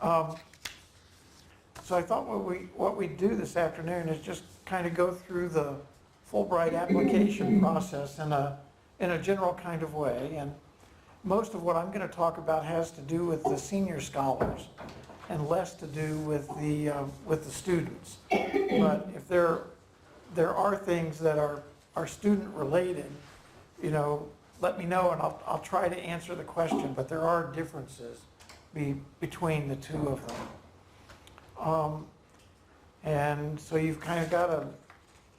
So I thought what we'd do this afternoon is just kind of go through the Fulbright application process in a general kind of way. And most of what I'm going to talk about has to do with the senior scholars and less to do with the students. But if there are things that are student related, you know, let me know and I'll try to answer the question, but there are differences between the two of them. And so you've kind of got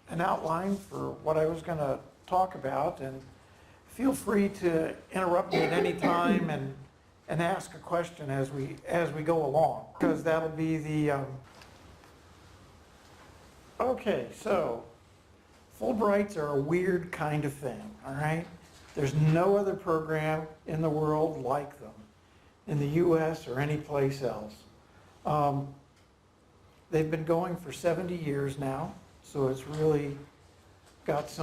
an outline for what I was going to talk about, and feel free to interrupt me at any time and ask a question as we go along, because that'll be the okay. So Fulbrights are a weird kind of thing, all right? There's no other program in the world like them, in the US or any place else. They've been going for 70 years now, so it's really got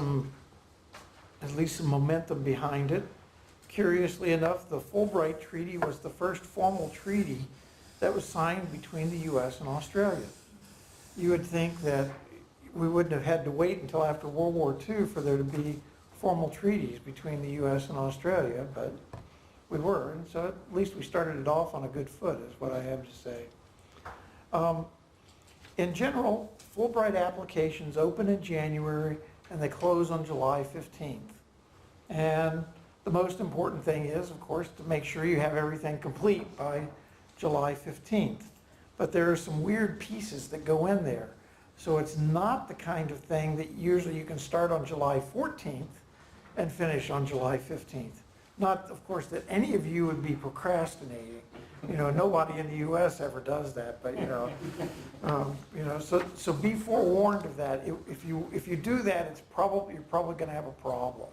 at least some momentum behind it. Curiously enough, the Fulbright Treaty was the first formal treaty that was signed between the US and Australia. You would think that we wouldn't have had to wait until after World War II for there to be formal treaties between the US and Australia, but we were, and so at least we started it off on a good foot, is what I have to say. In general, Fulbright applications open in January and they close on July 15th. And the most important thing is, of course, to make sure you have everything complete by July 15th. But there are some weird pieces that go in there. So it's not the kind of thing that usually you can start on July 14th and finish on July 15th. Not, of course, that any of you would be procrastinating. You know, nobody in the U.S. ever does that, but so be forewarned of that. If you do that, you're probably going to have a problem.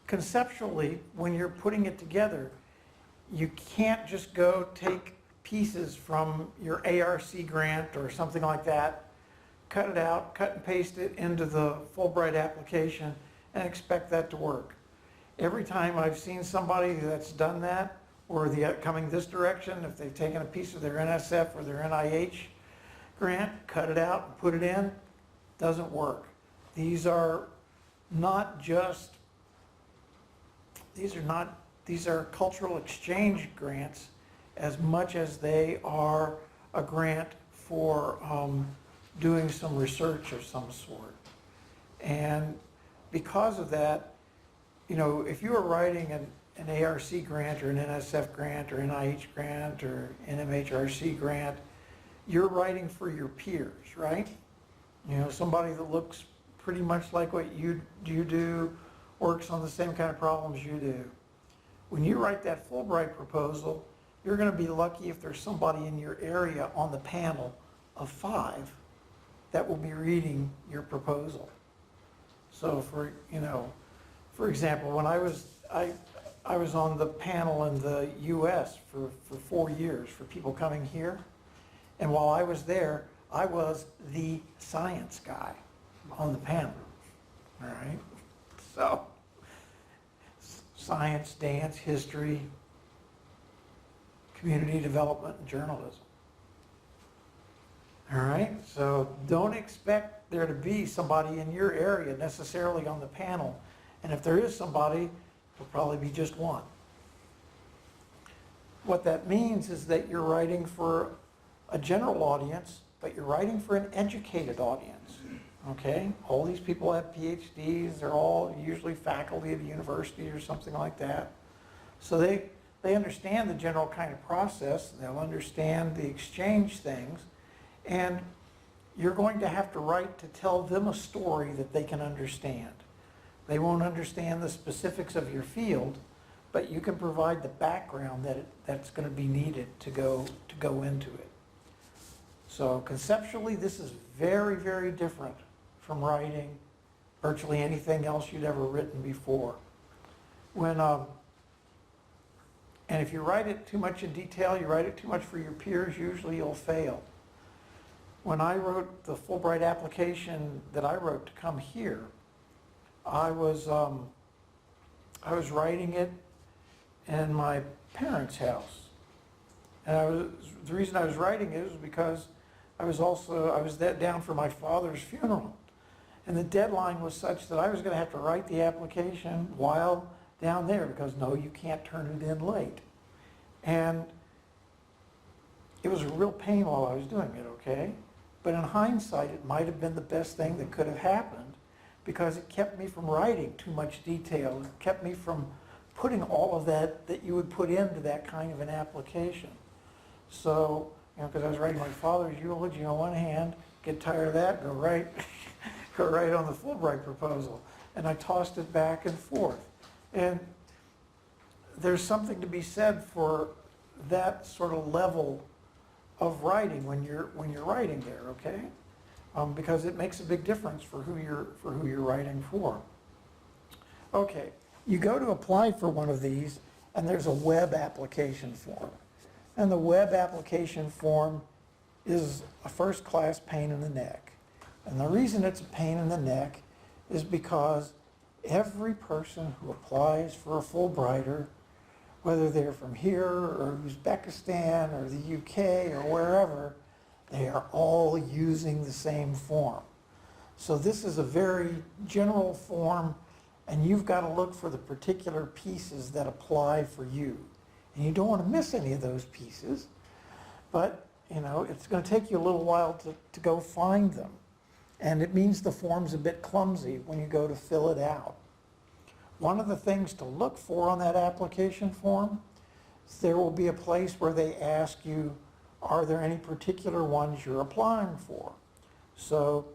Conceptually, when you're putting it together, you can't just go take pieces from your ARC grant or something like that, cut it out, cut and paste it into the Fulbright application, and expect that to work. Every time I've seen somebody that's done that, or coming this direction, if they've taken a piece of their NSF or their NIH grant, cut it out and put it in, doesn't work. These are cultural exchange grants as much as they are a grant for doing some research of some sort. And because of that, you know, if you are writing an ARC grant or an NSF grant or NIH grant or NMHRC grant, you're writing for your peers, right? You know, somebody that looks pretty much like what you do, works on the same kind of problems you do. When you write that Fulbright proposal, you're going to be lucky if there's somebody in your area on the panel of 5 that will be reading your proposal. So for example, when I was on the panel in the US for 4 years for people coming here, and while I was there, I was the science guy on the panel, all right? So, science, dance, history, community development, and journalism. All right, so don't expect there to be somebody in your area necessarily on the panel. And if there is somebody, it'll probably be just one. What that means is that you're writing for a general audience, but you're writing for an educated audience, okay? All these people have PhDs, they're all usually faculty at a university or something like that. So they understand the general kind of process, they'll understand the exchange things, and you're going to have to write to tell them a story that they can understand. They won't understand the specifics of your field, but you can provide the background that's going to be needed to go into it. So conceptually, this is very, very different from writing virtually anything else you'd ever written before. And if you write it too much in detail, you write it too much for your peers, usually you'll fail. When I wrote the Fulbright application that I wrote to come here, I was writing it, and my parents' house. And the reason I was writing it was because I was down for my father's funeral. And the deadline was such that I was going to have to write the application while down there, because no, you can't turn it in late. And it was a real pain while I was doing it, okay? But in hindsight, it might have been the best thing that could have happened, because it kept me from writing too much detail. It kept me from putting all of that you would put into that kind of an application. So, because I was writing my father's eulogy on one hand, get tired of that, go right on the Fulbright proposal. And I tossed it back and forth. And there's something to be said for that sort of level of writing when you're writing there, okay? Because it makes a big difference for who you're writing for. Okay, you go to apply for one of these, and there's a web application form. And the web application form is a first-class pain in the neck. And the reason it's a pain in the neck is because every person who applies for a Fulbrighter, whether they're from here or Uzbekistan or the UK or wherever, they are all using the same form. So this is a very general form, and you've got to look for the particular pieces that apply for you. And you don't want to miss any of those pieces, but it's going to take you a little while to go find them. And it means the form's a bit clumsy when you go to fill it out. One of the things to look for on that application form is there will be a place where they ask you, are there any particular ones you're applying for? So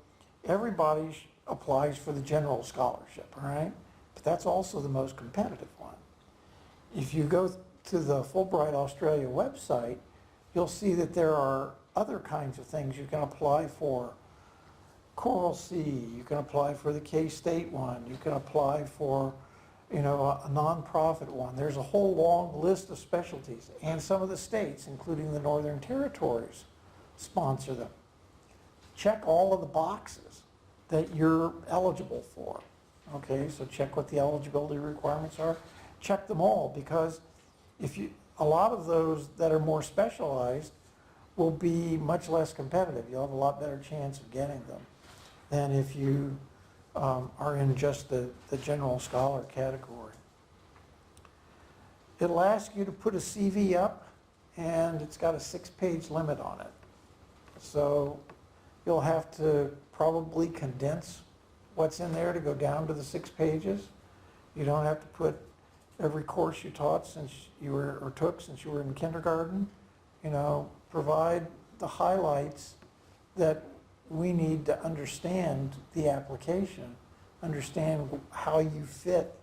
everybody applies for the general scholarship, all right? But that's also the most competitive one. If you go to the Fulbright Australia website, you'll see that there are other kinds of things you can apply for. Coral Sea, you can apply for the K-State one, you can apply for a nonprofit one. There's a whole long list of specialties, and some of the states, including the Northern Territories, sponsor them. Check all of the boxes that you're eligible for. Okay, so check what the eligibility requirements are. Check them all, because a lot of those that are more specialized will be much less competitive. You'll have a lot better chance of getting them than if you are in just the general scholar category. It'll ask you to put a CV up, and it's got a 6-page limit on it. So you'll have to probably condense what's in there to go down to the 6 pages. You don't have to put every course you taught took since you were in kindergarten. Provide the highlights that we need to understand the application, understand how you fit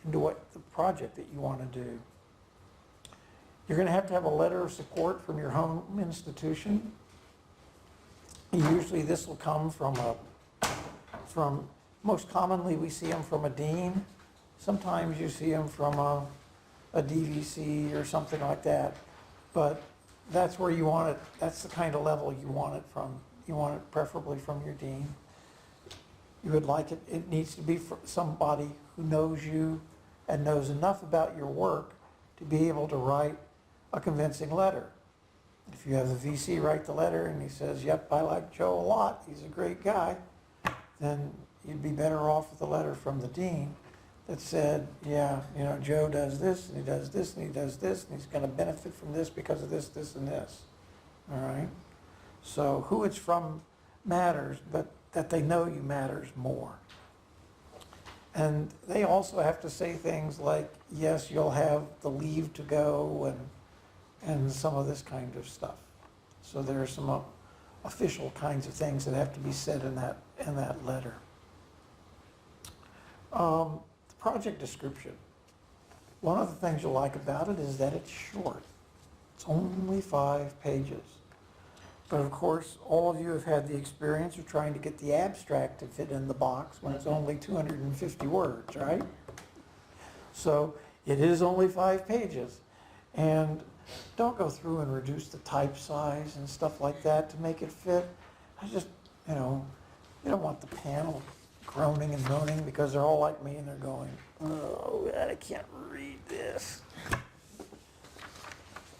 into what the project that you want to do. You're going to have a letter of support from your home institution. Usually this will come most commonly we see them from a dean. Sometimes you see them from a DVC or something like that. But that's where you want it, that's the kind of level you want it from. You want it preferably from your dean. You would like it needs to be for somebody who knows you and knows enough about your work to be able to write a convincing letter. If you have the VC write the letter and he says, yep, I like Joe a lot, he's a great guy, then you'd be better off with a letter from the dean that said, yeah, Joe does this, and he does this, and he does this, and he's going to benefit from this because of this, this, and this. All right? So who it's from matters, but that they know you matters more. And they also have to say things like, yes, you'll have the leave to go and some of this kind of stuff. So there are some official kinds of things that have to be said in that letter. The project description. One of the things you'll like about it is that it's short. It's only 5 pages. But of course, all of you have had the experience of trying to get the abstract to fit in the box when it's only 250 words, right? So it is only 5 pages. And don't go through and reduce the type size and stuff like that to make it fit. You don't want the panel groaning and moaning because they're all like me and they're going, oh, I can't read this.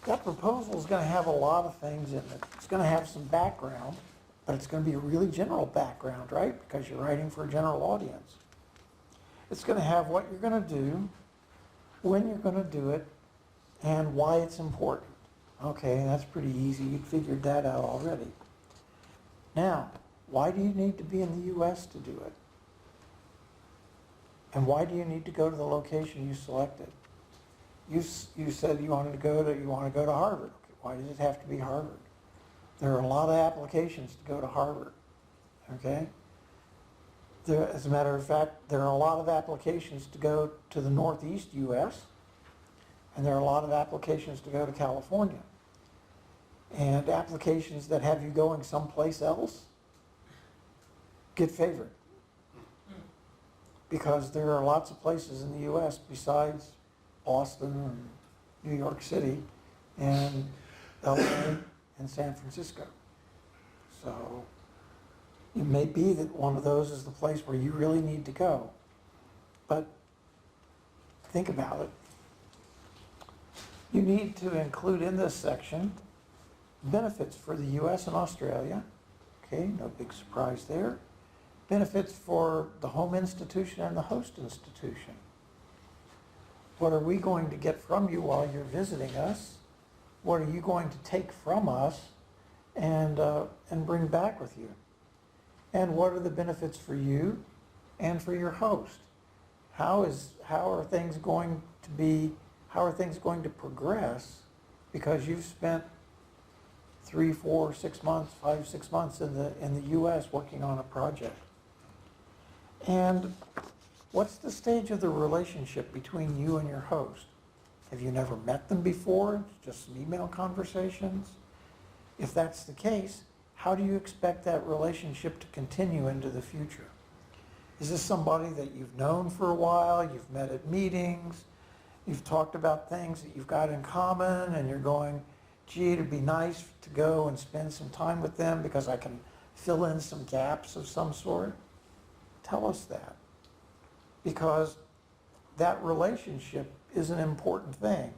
That proposal is going to have a lot of things in it. It's going to have some background, but it's going to be a really general background, right? Because you're writing for a general audience. It's going to have what you're going to do, when you're going to do it, and why it's important. Okay, that's pretty easy. You figured that out already. Now, why do you need to be in the U.S. to do it? And why do you need to go to the location you selected? You said you want to go to Harvard. Okay, why does it have to be Harvard? There are a lot of applications to go to Harvard. Okay? As a matter of fact, there are a lot of applications to go to the Northeast U.S., and there are a lot of applications to go to California. And applications that have you going someplace else get favored. Because there are lots of places in the U.S. besides Boston and New York City and LA and San Francisco. So it may be that one of those is the place where you really need to go. But think about it. You need to include in this section benefits for the U.S. and Australia. Okay, no big surprise there. Benefits for the home institution and the host institution. What are we going to get from you while you're visiting us? What are you going to take from us and bring back with you? And what are the benefits for you and for your host? How are things going to progress because you've spent 3, 4, 6 months, 5, 6 months in the U.S. working on a project? And what's the stage of the relationship between you and your host? Have you never met them before? Just some email conversations? If that's the case, how do you expect that relationship to continue into the future? Is this somebody that you've known for a while, you've met at meetings, you've talked about things that you've got in common, and you're going, gee, it'd be nice to go and spend some time with them because I can fill in some gaps of some sort? Tell us that. Because that relationship is an important thing.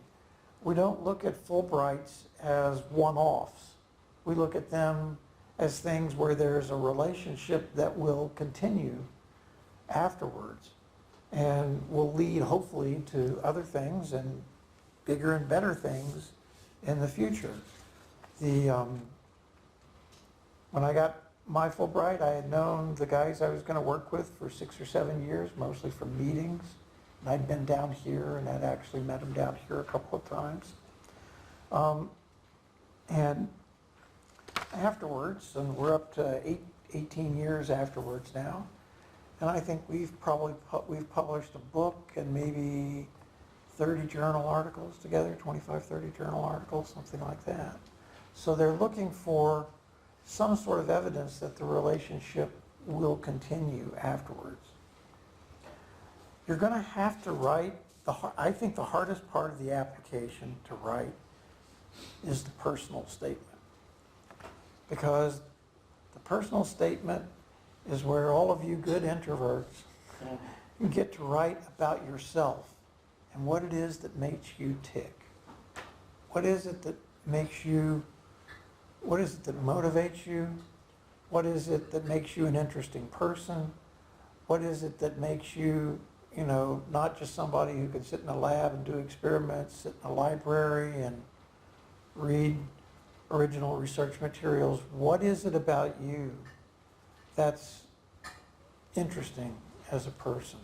We don't look at Fulbrights as one-offs. We look at them as things where there's a relationship that will continue afterwards and will lead hopefully to other things and bigger and better things in the future. When I got my Fulbright, I had known the guys I was going to work with for 6 or 7 years, mostly from meetings. And I'd been down here and I'd actually met them down here a couple of times. And afterwards, and we're up to 18 years afterwards now, and I think we've published a book and maybe 30 journal articles together, 25, 30 journal articles, something like that. So they're looking for some sort of evidence that the relationship will continue afterwards. You're going to have to write, I think the hardest part of the application to write is the personal statement. Because the personal statement is where all of you good introverts get to write about yourself and what it is that makes you tick. What is it that makes you, what is it that motivates you? What is it that makes you an interesting person? What is it that makes you, not just somebody who can sit in a lab and do experiments, sit in a library and read original research materials? What is it about you that's interesting as a person?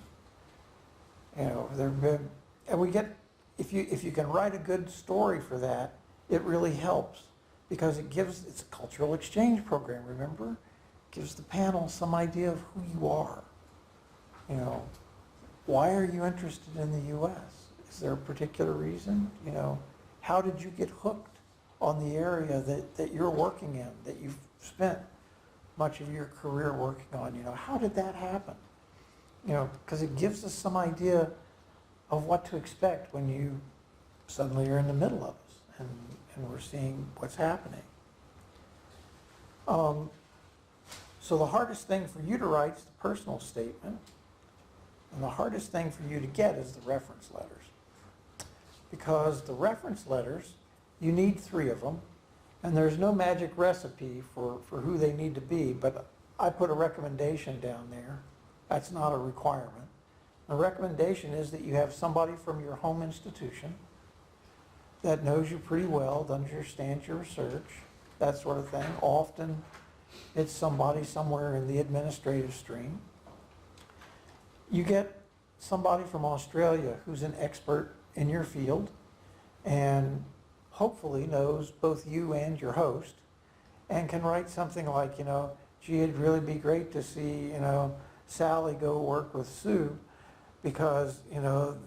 If you can write a good story for that, it really helps because it's a cultural exchange program, remember? It gives the panel some idea of who you are. Why are you interested in the U.S.? Is there a particular reason? How did you get hooked on the area that you're working in, that you've spent much of your career working on? How did that happen? Because it gives us some idea of what to expect when you suddenly are in the middle of us and we're seeing what's happening. So the hardest thing for you to write is the personal statement, and the hardest thing for you to get is the reference letters. Because the reference letters you need 3 of them, and there's no magic recipe for who they need to be, but I put a recommendation down there. That's not a requirement. The recommendation is that you have somebody from your home institution that knows you pretty well, that understands your research, that sort of thing. Often, it's somebody somewhere in the administrative stream. You get somebody from Australia who's an expert in your field and hopefully knows both you and your host and can write something like, gee, it'd really be great to see, Sally go work with Sue because,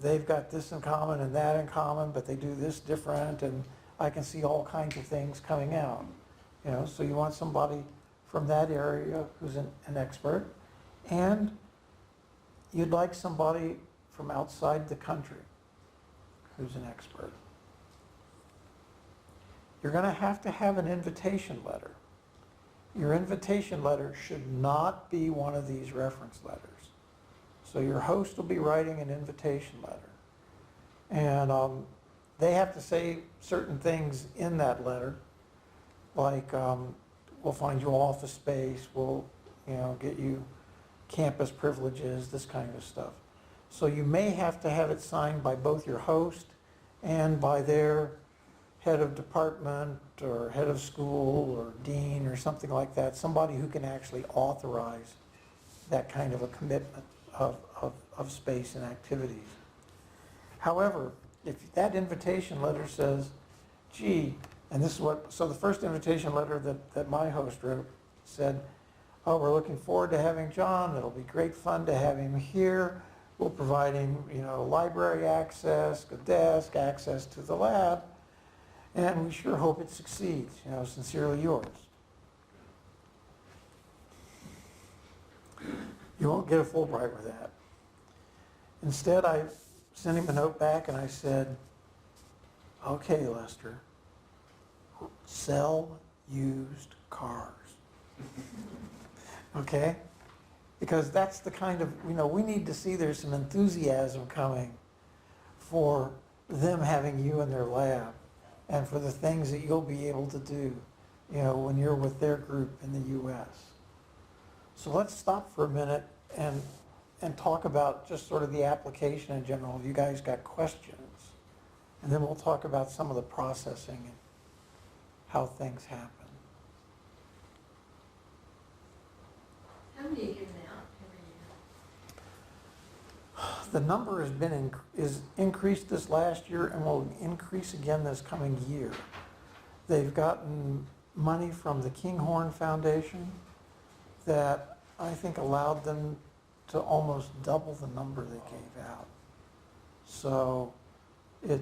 they've got this in common and that in common, but they do this different, and I can see all kinds of things coming out. So you want somebody from that area who's an expert, and you'd like somebody from outside the country who's an expert. You're going to have an invitation letter. Your invitation letter should not be one of these reference letters. So your host will be writing an invitation letter. And they have to say certain things in that letter, like we'll find you office space, we'll get you campus privileges, this kind of stuff. So you may have to have it signed by both your host and by their head of department or head of school or dean or something like that, somebody who can actually authorize that kind of a commitment of space and activities. However, if that invitation letter says, gee, and this is so the first invitation letter that my host wrote said, oh, we're looking forward to having John. It'll be great fun to have him here. We'll provide him, library access, a desk, access to the lab, and we sure hope it succeeds. Sincerely yours. You won't get a Fulbright with that. Instead, I sent him a note back and I said, okay, Lester, sell used cars. Okay? Because that's the kind of, we need to see there's some enthusiasm coming for them having you in their lab and for the things that you'll be able to do, when you're with their group in the U.S. So let's stop for a minute and talk about just sort of the application in general. If you guys got questions, and then we'll talk about some of the processing and how things happen. How many are given out every year? The number is increased this last year and will increase again this coming year. They've gotten money from the Kinghorn Foundation that I think allowed them to almost double the number they gave out. So they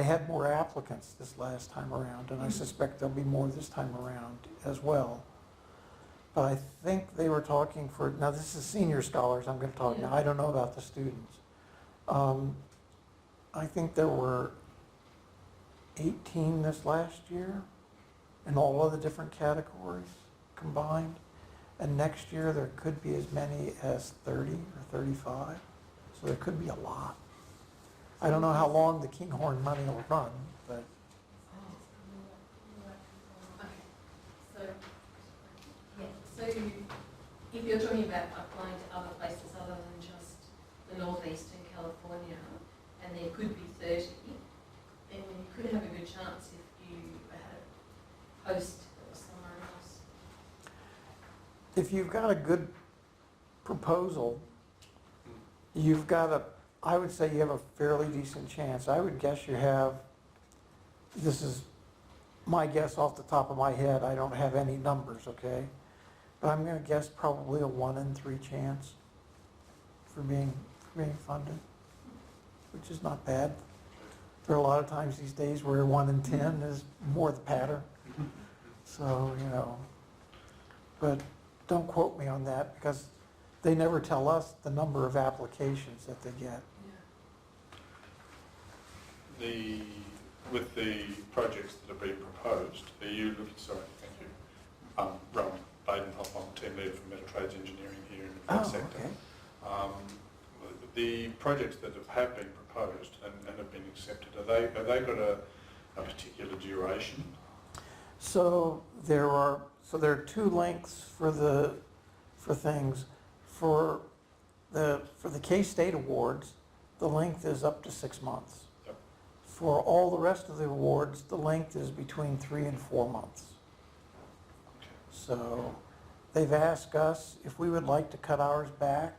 had more applicants this last time around, and I suspect there'll be more this time around as well. But I think they were talking now this is senior scholars I'm going to talk now. I don't know about the students. I think there were 18 this last year in all of the different categories combined. And next year there could be as many as 30 or 35. So there could be a lot. I don't know how long the Kinghorn money will run, but. So if you're talking about applying to other places other than just the northeastern California, and there could be 30, then you could have a good chance if you had a post that was somewhere else. If you've got a good proposal, I would say you have a fairly decent chance. I would guess you have, this is my guess off the top of my head, I don't have any numbers, okay? But I'm going to guess probably a 1 in 3 chance for being funded, which is not bad. There are a lot of times these days where 1 in 10 is more the pattern. So, but don't quote me on that because they never tell us the number of applications that they get. With the projects that are being proposed, are you looking, sorry, thank you, Rowan Badenhoff, I'm team leader for Metal Trades Engineering here in the sector. Okay. the projects that have been proposed and have been accepted, have they got a particular duration? So there are two lengths for things. For the K-State awards, the length is up to 6 months. Yep. For all the rest of the awards, the length is between 3 and 4 months. Okay. So they've asked us if we would like to cut ours back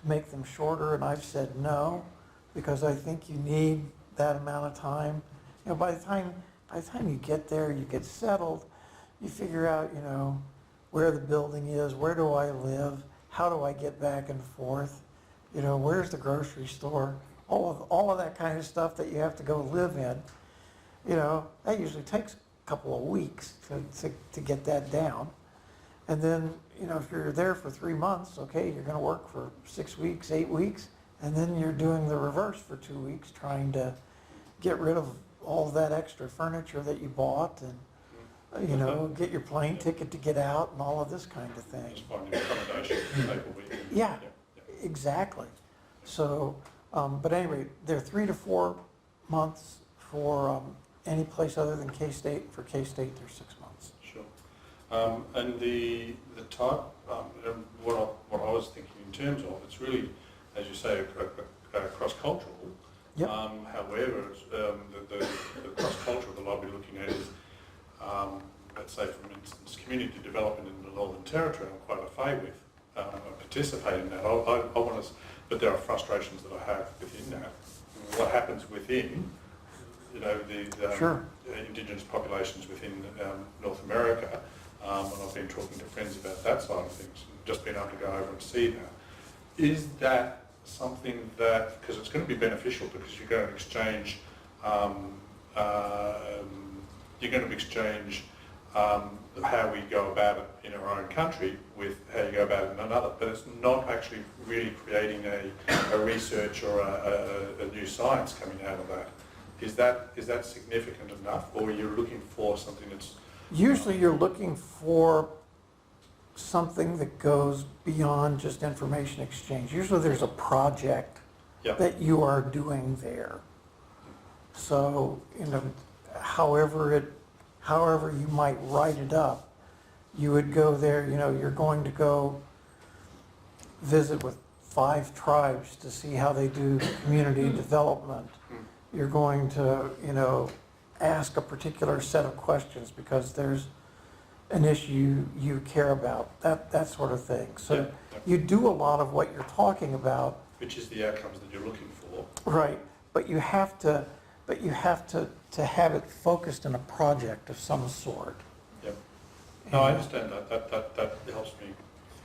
to make them shorter, and I've said no, because I think you need that amount of time. You know, by the time you get there, you get settled, you figure out, you know, where the building is, where do I live, how do I get back and forth, you know, where's the grocery store, all of that kind of stuff that you have to go live in. You know, that usually takes a couple of weeks to get that down. And then, you know, if you're there for 3 months, okay, you're going to work for 6 weeks, 8 weeks, and then you're doing the reverse for 2 weeks, trying to get rid of all that extra furniture that you bought and, you know, get your plane ticket to get out and all of this kind of thing. Just finding accommodation to take a week. Yeah, exactly. So, but anyway, they're 3 to 4 months for any place other than K-State. For K-State, they're 6 months. Sure. And the type, and what I was thinking in terms of, it's really, as you say, cross-cultural. Yep. However, the cross-cultural that I'll be looking at is, let's say, for instance, community development in the Northern Territory. I'm quite au fait with. I participate in that. I want to, but there are frustrations that I have within that. What happens within, you know, the Sure. Indigenous populations within North America, and I've been talking to friends about that side of things, and just being able to go over and see that. Is that something that, because it's going to be beneficial because you're going to exchange, how we go about it in our own country with how you go about it in another, but it's not actually really creating a research or a new science coming out of that. Is that significant enough, or you're looking for something that's... Usually you're looking for something that goes beyond just information exchange. Usually there's a project Yep. that you are doing there. So, you know, however you might write it up, you would go there, you know, you're going to go visit with 5 tribes to see how they do community development. You're going to, you know, ask a particular set of questions because there's an issue you care about, that sort of thing. So Yeah, yeah. you do a lot of what you're talking about. Which is the outcomes that you're looking for. Right, but you have to have it focused in a project of some sort. Yep. No, I understand that. That helps me.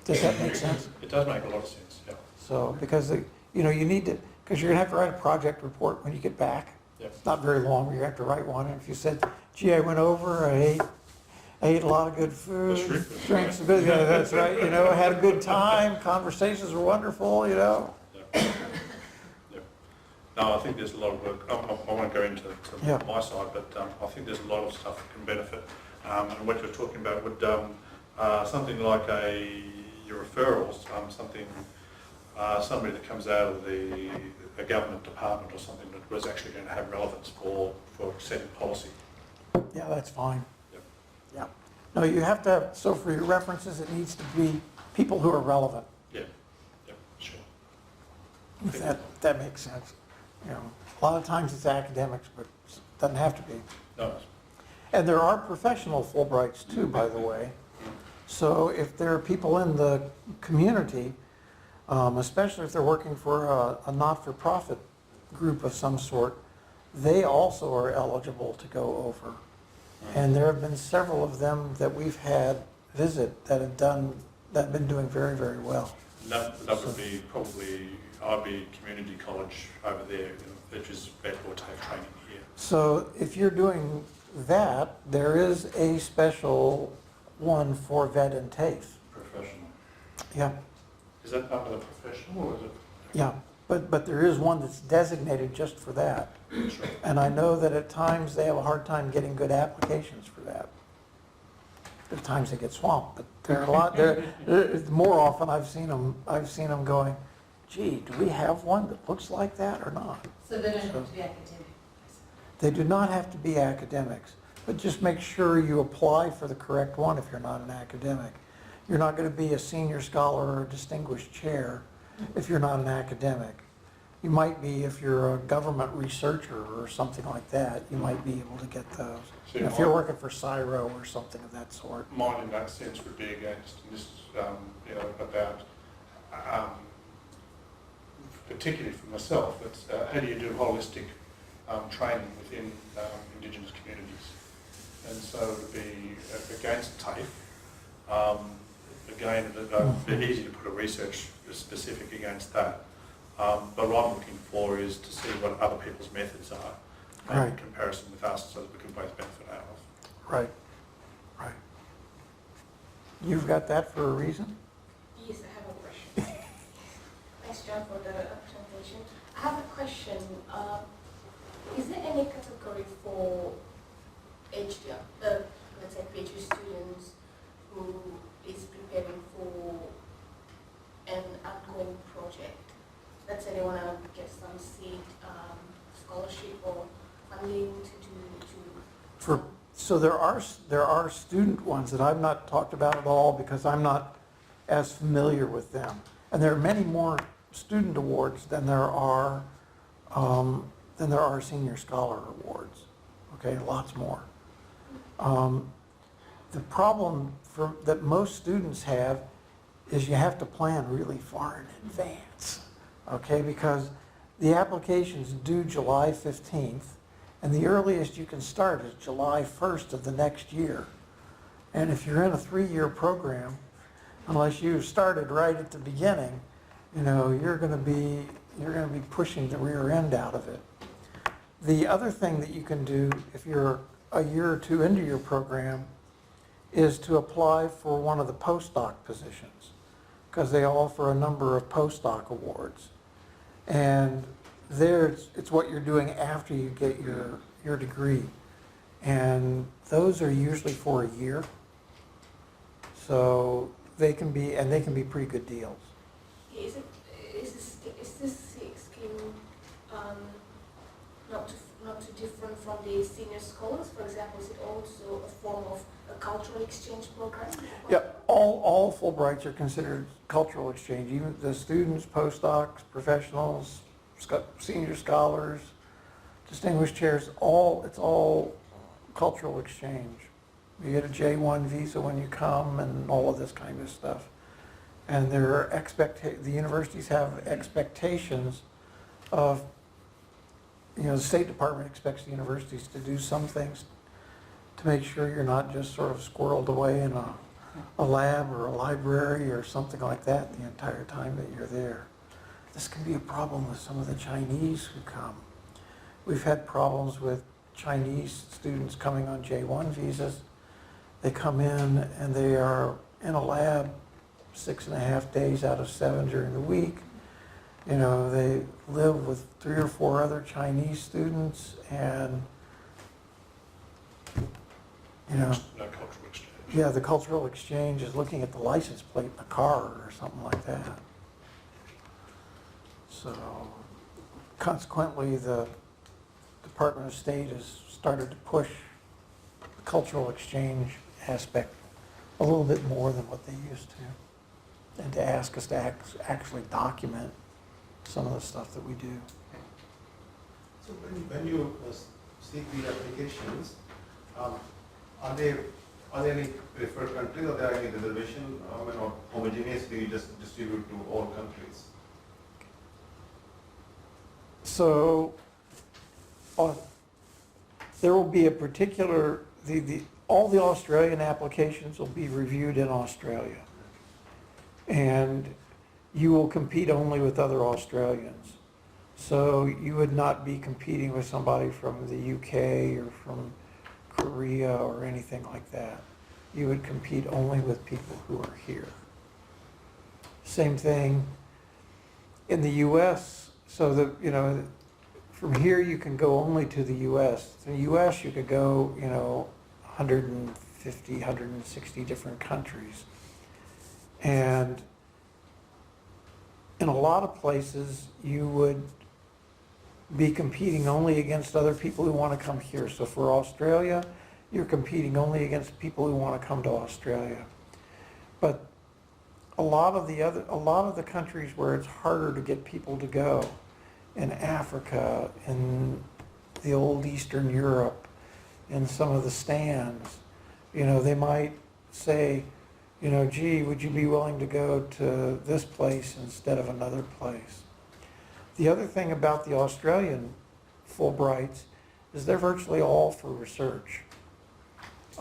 Does that make sense? It does make a lot of sense, yeah. So, because, you know, you need to, because you're gonna have to write a project report when you get back. Yep. It's not very long, but you have to write one, and if you said, gee, I went over, I ate a lot of good food, That's drank some good, yeah, that's right, you know, had a good time, conversations were wonderful, you know. Yep. Yep. No, I think there's a lot of work. I won't go into Yeah. my side, but I think there's a lot of stuff that can benefit. And what you're talking about would something like your referrals, somebody that comes out of a government department or something that was actually going to have relevance for setting policy. Yeah, that's fine. Yep. Yeah. No, you have to, so for your references, it needs to be people who are relevant, Yeah. Yep. Sure. if that makes sense. You know, a lot of times it's academics, but it doesn't have to be. No. And there are professional Fulbrights too, by the way. So if there are people in the community, especially if they're working for a not-for-profit group of some sort, they also are eligible to go over. And there have been several of them that we've had visit that have been doing very, very well. That would be probably IB Community College over there, which is vet or TAFE training here. So if you're doing that, there is a special one for vet and TAFE. Professional. Yeah, Is that under the professional or is it? yeah, but there is one that's designated just for that. Sure. And I know that at times they have a hard time getting good applications for that. There are times they get swamped, but there are a lot, more often I've seen them going, gee, do we have one that looks like that or not? So they don't have to be academic. They do not have to be academics, but just make sure you apply for the correct one if you're not an academic. You're not going to be a senior scholar or a distinguished chair if you're not an academic. You might be if you're a government researcher or something like that. You might be able to get those. So If you're working for CSIRO or something of that sort. Mine in that sense would be against, and this, about, particularly for myself, it's how do you do holistic training within Indigenous communities? And so it would be against TAFE. Again, it'd be easy to put a research specific against that. But what I'm looking for is to see what other people's methods are in comparison with us so that we can both benefit out of. Right, right. You've got that for a reason? Yes, I have a question. Thanks, John, for the presentation. I have a question. Is there any category for HDR, let's say PhD students who is preparing for an ongoing project? Let's say they want to get some seed scholarship or funding So there are student ones that I've not talked about at all because I'm not as familiar with them. And there are many more student awards than there are senior scholar awards. Okay, lots more. The problem that most students have is you have to plan really far in advance. Okay, because the application's due July 15th, and the earliest you can start is July 1st of the next year. And if you're in a 3-year program, unless you started right at the beginning, you're going to be pushing the rear end out of it. The other thing that you can do if you're a year or two into your program is to apply for one of the postdoc positions, because they offer a number of postdoc awards. And there, it's what you're doing after you get your degree. And those are usually for a year. So they can be pretty good deals. Is this scheme not too different from the senior scholars? For example, is it also a form of a cultural exchange program? Yeah, all Fulbrights are considered cultural exchange, even the students, postdocs, professionals, senior scholars, distinguished chairs, it's all cultural exchange. You get a J1 visa when you come and all of this kind of stuff. And the universities have expectations of, the State Department expects the universities to do some things to make sure you're not just sort of squirreled away in a lab or a library or something like that the entire time that you're there. This can be a problem with some of the Chinese who come. We've had problems with Chinese students coming on J1 visas. They come in and they are in a lab 6.5 days out of 7 during the week. They live with 3 or 4 other Chinese students and, No cultural exchange. yeah, the cultural exchange is looking at the license plate in a car or something like that. So consequently, the Department of State has started to push the cultural exchange aspect a little bit more than what they used to, and to ask us to actually document some of the stuff that we do. So when you seek the applications, are there any preferred countries, or there are any reservation, or homogeneously just distribute to all countries? So there will be a particular, all the Australian applications will be reviewed in Australia. And you will compete only with other Australians. So you would not be competing with somebody from the UK or from Korea or anything like that. You would compete only with people who are here. Same thing in the US, so that, from here you can go only to the US. In the US you could go, 150, 160 different countries. And in a lot of places, you would be competing only against other people who want to come here. So for Australia, you're competing only against people who want to come to Australia. But a lot of the countries where it's harder to get people to go, in Africa, in the old Eastern Europe, in some of the stands, they might say, gee, would you be willing to go to this place instead of another place? The other thing about the Australian Fulbrights is they're virtually all for research.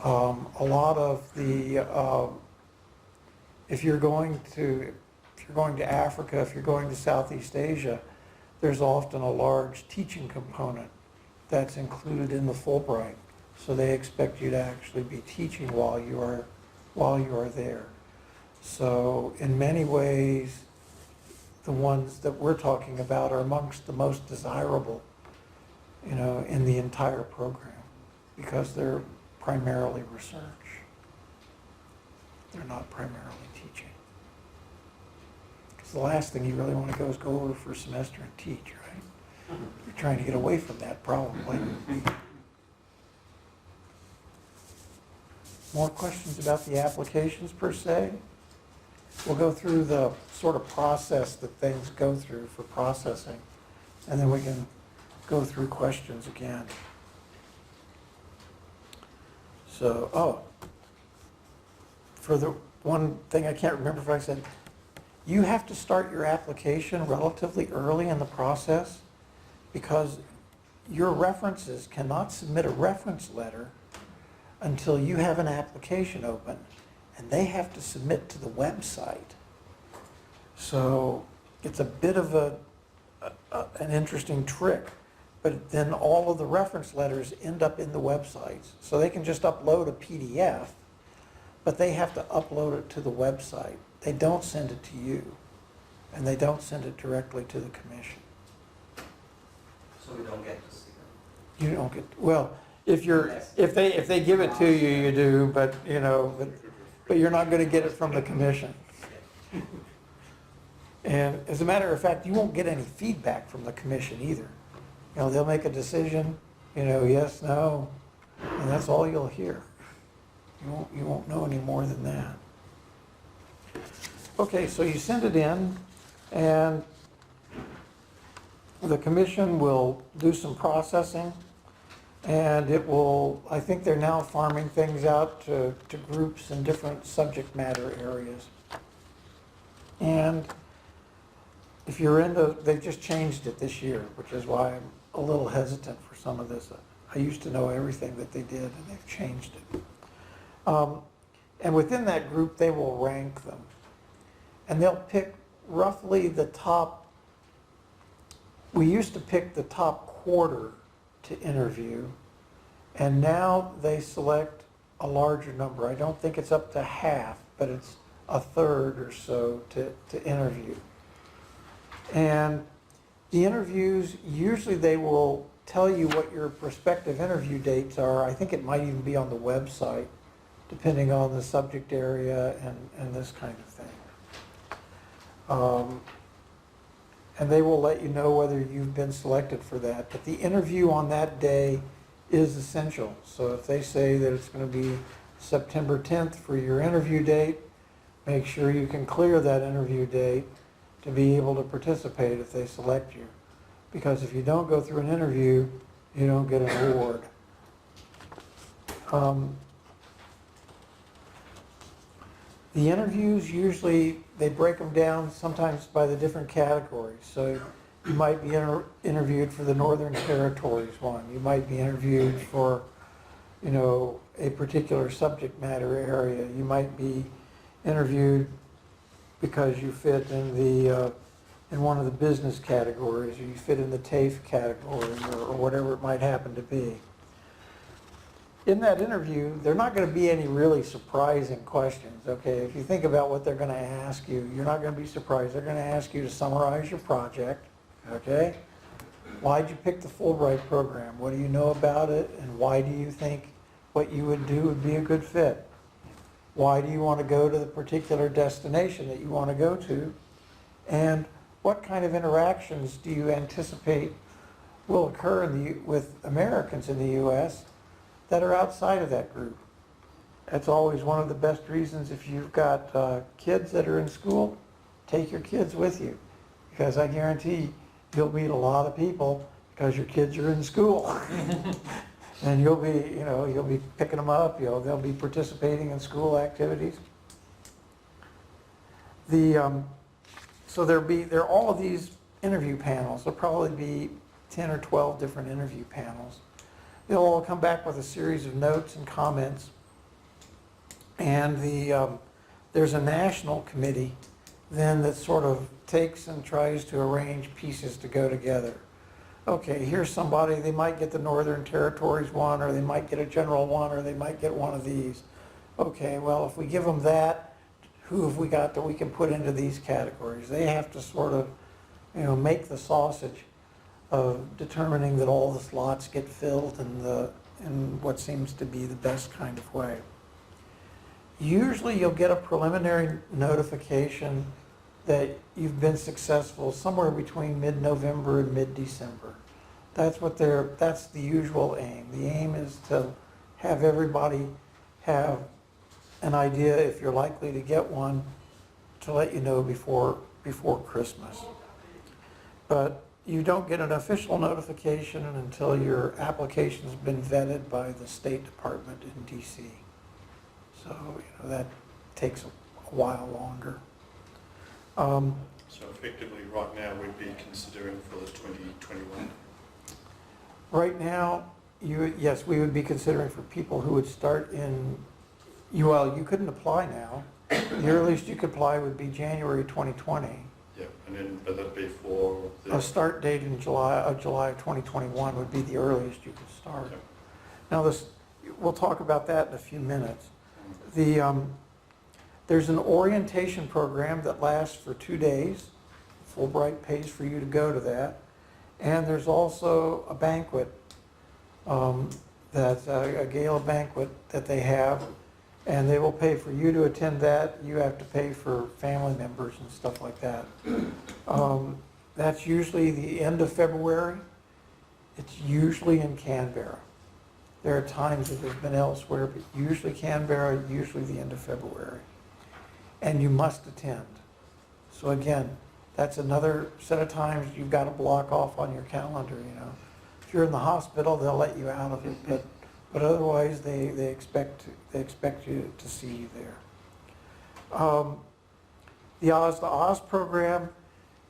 A lot of the, if you're going to Africa, if you're going to Southeast Asia, there's often a large teaching component that's included in the Fulbright. So they expect you to actually be teaching while you are there. So in many ways, the ones that we're talking about are amongst the most desirable, in the entire program, because they're primarily research. They're not primarily teaching. Because the last thing you really want to go is go over for a semester and teach, right? You're trying to get away from that probably. More questions about the applications per se? We'll go through the sort of process that things go through for processing, and then we can go through questions again. So, for the one thing I can't remember if I said, you have to start your application relatively early in the process, because your references cannot submit a reference letter until you have an application open, and they have to submit to the website. So it's a bit of an interesting trick, but then all of the reference letters end up in the websites. So they can just upload a PDF, but they have to upload it to the website. They don't send it to you, and they don't send it directly to the commission. So we don't get to see them. You don't get, well, if they give it to you, you do, but you're not going to get it from the commission. And as a matter of fact, you won't get any feedback from the commission either. They'll make a decision, yes, no, and that's all you'll hear. You won't know any more than that. Okay, so you send it in, and the commission will do some processing, and it will, I think they're now farming things out to groups in different subject matter areas. And if you're into, they've just changed it this year, which is why I'm a little hesitant for some of this. I used to know everything that they did, and they've changed it. And within that group, they will rank them. And they'll pick roughly the top, we used to pick the top quarter to interview, and now they select a larger number. I don't think it's up to half, but it's a third or so to interview. And the interviews, usually they will tell you what your prospective interview dates are. I think it might even be on the website, depending on the subject area and this kind of thing. And they will let you know whether you've been selected for that. But the interview on that day is essential. So if they say that it's going to be September 10th for your interview date, make sure you can clear that interview date to be able to participate if they select you. Because if you don't go through an interview, you don't get an award. The interviews, usually they break them down sometimes by the different categories. So you might be interviewed for the Northern Territories one. You might be interviewed for, a particular subject matter area. You might be interviewed because you fit in one of the business categories, or you fit in the TAFE category, or whatever it might happen to be. In that interview, there are not going to be any really surprising questions, okay? If you think about what they're going to ask you, you're not going to be surprised. They're going to ask you to summarize your project, okay? Why'd you pick the Fulbright program? What do you know about it? And why do you think what you would do would be a good fit? Why do you want to go to the particular destination that you want to go to? And what kind of interactions do you anticipate will occur with Americans in the U.S. that are outside of that group? That's always one of the best reasons. If you've got kids that are in school, take your kids with you, because I guarantee you'll meet a lot of people because your kids are in school. And you'll be picking them up, they'll be participating in school activities. So there are all of these interview panels. There'll probably be 10 or 12 different interview panels. They'll all come back with a series of notes and comments. And there's a national committee then that sort of takes and tries to arrange pieces to go together. Okay, here's somebody, they might get the Northern Territories one, or they might get a general one, or they might get one of these. Okay, well, if we give them that, who have we got that we can put into these categories? They have to sort of, make the sausage of determining that all the slots get filled in what seems to be the best kind of way. Usually you'll get a preliminary notification that you've been successful somewhere between mid-November and mid-December. That's the usual aim. The aim is to have everybody have an idea if you're likely to get one, to let you know before Christmas. But you don't get an official notification until your application's been vetted by the State Department in DC. So, that takes a while longer. So effectively, right now, we'd be considering for the 2021. Right now, yes, we would be considering for people who would start you couldn't apply now. The earliest you could apply would be January 2020. Yeah, and then, but that'd be for A start date in July of 2021 would be the earliest you could start. Yeah. Now we'll talk about that in a few minutes. There's an orientation program that lasts for 2 days. Fulbright pays for you to go to that. And there's also a banquet, that's a gala banquet that they have, and they will pay for you to attend that. You have to pay for family members and stuff like that. That's usually the end of February. It's usually in Canberra. There are times that there's been elsewhere, but usually Canberra, usually the end of February. And you must attend. So again, that's another set of times you've got to block off on your calendar, If you're in the hospital, they'll let you out of it, but otherwise they expect you to see you there. The Oz to Oz program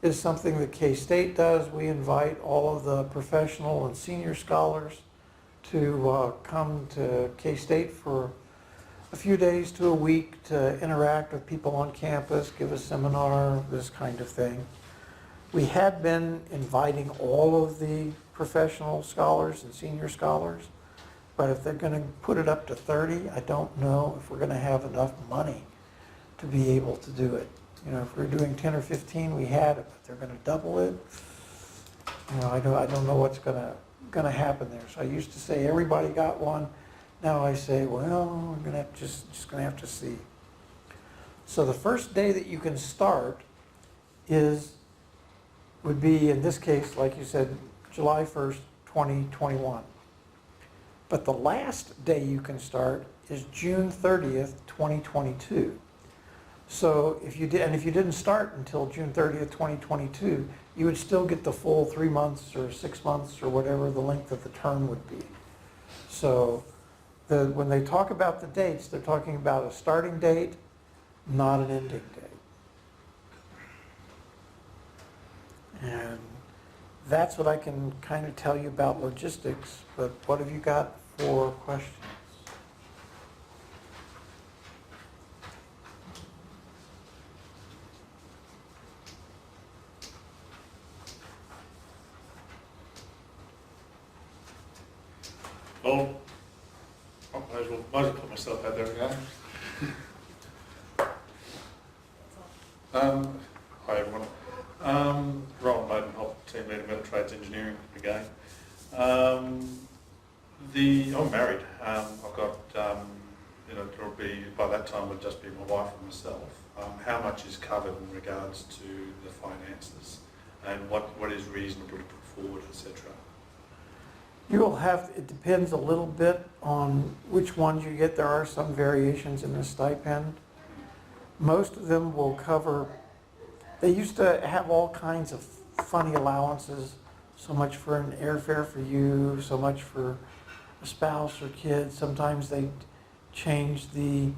is something that K-State does. We invite all of the professional and senior scholars to come to K-State for a few days to a week to interact with people on campus, give a seminar, this kind of thing. We had been inviting all of the professional scholars and senior scholars, but if they're going to put it up to 30, I don't know if we're going to have enough money to be able to do it. If we're doing 10 or 15, we had it, but they're going to double it. I don't know what's going to happen there. So I used to say everybody got one. Now I say, well, we're going to just going to have to see. So the first day that you can start would be, in this case, like you said, July 1st, 2021. But the last day you can start is June 30th, 2022. So if you didn't start until June 30th, 2022, you would still get the full 3 months or 6 months or whatever the length of the term would be. So when they talk about the dates, they're talking about a starting date, not an ending date. And that's what I can kind of tell you about logistics, but what have you got for questions? Well, I might as well put myself out there again. Hi everyone. Ron Madenhoff, Team Leader Metal Trades Engineering again. I'm married. I've got you know, it'll be, by that time it'll just be my wife and myself. How much is covered in regards to the finances and what is reasonable to put forward, etc. You'll have, it depends a little bit on which ones you get. There are some variations in the stipend. Most of them will cover, they used to have all kinds of funny allowances, so much for an airfare for you, so much for a spouse or kids. Sometimes they change the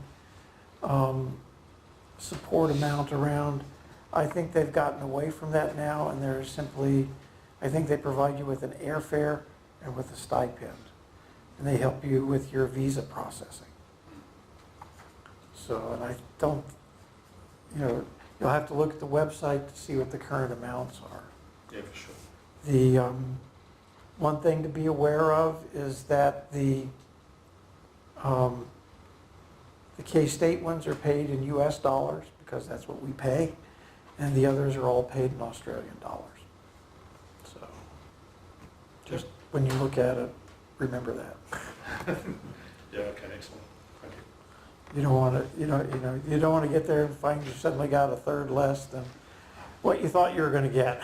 support amount around. I think they've gotten away from that now, and they're simply, I think they provide you with an airfare and with a stipend, and they help you with your visa processing. So, and I don't, you know, you'll have to look at the website to see what the current amounts are. Yeah, for sure. The one thing to be aware of is that the K-State ones are paid in US dollars because that's what we pay, and the others are all paid in Australian dollars. So just when you look at it, remember that. Yeah, okay, excellent. Thank you. You don't want to, you don't want to get there and find you suddenly got a third less than what you thought you were going to get.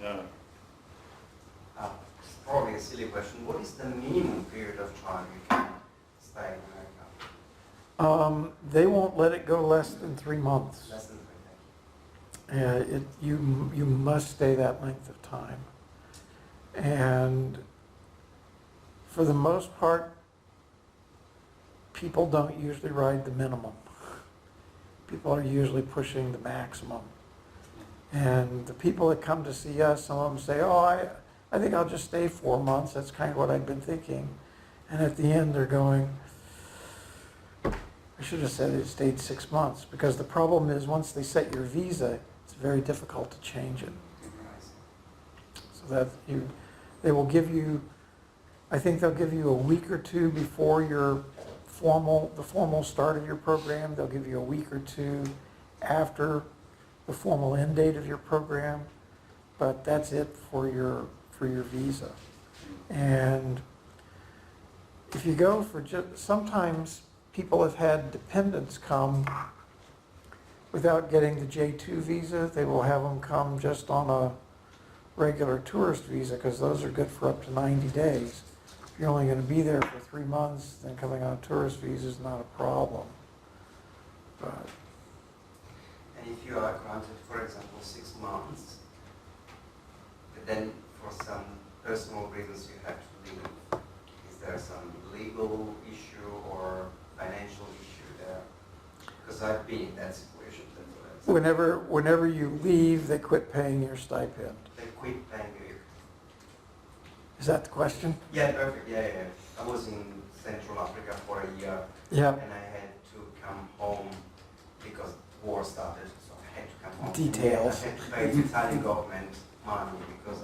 No. It's probably a silly question. What is the minimum period of time you can stay in America? They won't let it go less than 3 months. Less than 3 days. You must stay that length of time. And for the most part, people don't usually ride the minimum. People are usually pushing the maximum. And the people that come to see us, some of them say, oh, I think I'll just stay 4 months. That's kind of what I've been thinking. And at the end, they're going, I should have said it stayed 6 months, because the problem is once they set your visa, it's very difficult to change it. So that they will give you, I think they'll give you a week or two before the formal start of your program. They'll give you a week or two after the formal end date of your program, but that's it for your visa. And if you go for sometimes people have had dependents come without getting the J2 visa. They will have them come just on a regular tourist visa, because those are good for up to 90 days. If you're only going to be there for 3 months, then coming on a tourist visa is not a problem. But And if you are granted, for example, 6 months, but then for some personal reasons you have to leave, is there some legal issue or financial issue there? Because I've been in that situation. whenever you leave, they quit paying your stipend. They quit paying you. Is that the question? Yeah, perfect. Yeah. I was in Central Africa for a year, Yeah. and I had to come home because war started, so I had to come home. Details. I had to pay the Italian government money because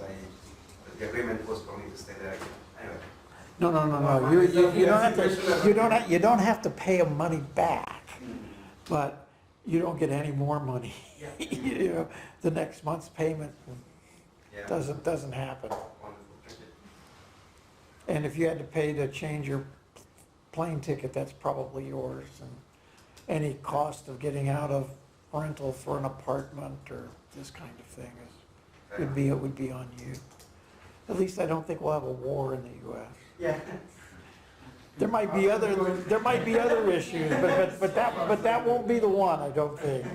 the agreement was for me to stay there. Anyway. No. You don't have to pay them money back, but you don't get any more money. Yeah. You know, the next month's payment Yeah. doesn't happen. Wonderful. And if you had to pay to change your plane ticket, that's probably yours. And any cost of getting out of rental for an apartment or this kind of thing would be on you. At least I don't think we'll have a war in the U.S. Yeah. There might be other issues, but that won't be the one, I don't think.